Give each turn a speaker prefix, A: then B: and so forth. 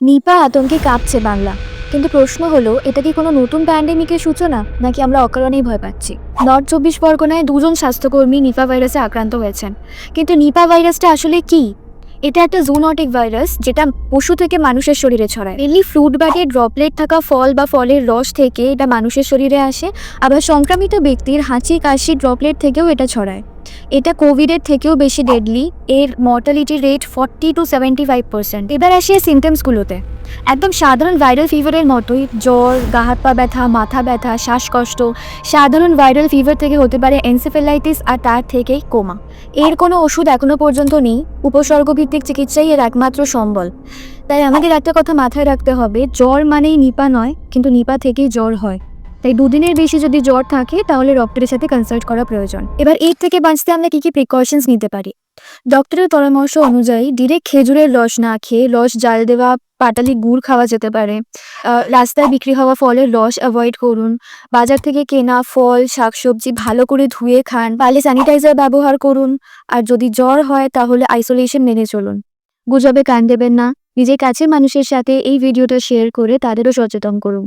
A: নিপা আতঙ্কে কাঁপছে বাংলা। কিন্তু প্রশ্ন হলো, এটা কি কোনো নতুন প্যান্ডেমিকের সূচনা, নাকি আমরা অকারণেই ভয় পাচ্ছি? নর্থ 24 পরগনায় 2জন স্বাস্থ্যকর্মী নিপা ভাইরাসে আক্রান্ত হয়েছেন। কিন্তু নিপা ভাইরাসটা আসলে কি? এটা একটা জুনোটিক ভাইরাস, যেটা পশু থেকে মানুষের শরীরে ছড়ায়। মেনলি ফ্রুট বাটের ড্রপলেট থাকা ফল বা ফলের রস থেকে এটা মানুষের শরীরে আসে। আবার সংক্রামিত ব্যক্তির হাঁচি কাশি ড্রপলেট থেকেও এটা ছড়ায়। এটা কোভিডের থেকেও বেশি ডেডলি। এর মর্টালিটি রেট 40 to 75%। এবার আসি সিমটমসগুলোতে। একদম সাধারণ ভাইরাল ফিভারের মতোই জ্বর, গা হাত পা ব্যথা, মাথা ব্যথা, শ্বাসকষ্ট। সাধারণ ভাইরাল ফিভার থেকে হতে পারে এনসেফেলাইটিস, আর তার থেকেই কোমা। এর কোনো ওষুধ এখনো পর্যন্ত নেই। উপসর্গভিত্তিক চিকিৎসাই এর একমাত্র সম্বল। তাই আমাদের একটা কথা মাথায় রাখতে হবে, জ্বর মানেই নিপা নয়, কিন্তু নিপা থেকেই জ্বর হয়। তাই 2 দিনের বেশি যদি জ্বর থাকে তাহলে ডক্টরের সাথে কনসাল্ট করা প্রয়োজন। এবার এর থেকে বাঁচতে আমরা কি কি প্রিকশনস নিতে পারি? ডক্টরের পরামর্শ অনুযায়ী ডিরেক্ট খেজুরের রস না খেয়ে রস জাল দেওয়া পাটালি গুড় খাওয়া যেতে পারে। রাস্তায় বিক্রি হওয়া ফলের রস অ্যাভয়েড করুন। বাজার থেকে কেনা ফল শাকসবজি ভালো করে ধুয়ে খান। পারলে স্যানিটাইজার ব্যবহার করুন। আর যদি জ্বর হয় তাহলে আইসোলেশন মেনে চলুন। গুজবে কান দেবেন না। নিজের কাছের মানুষের সাথে এই ভিডিওটা শেয়ার করে তাদেরও সচেতন করুন।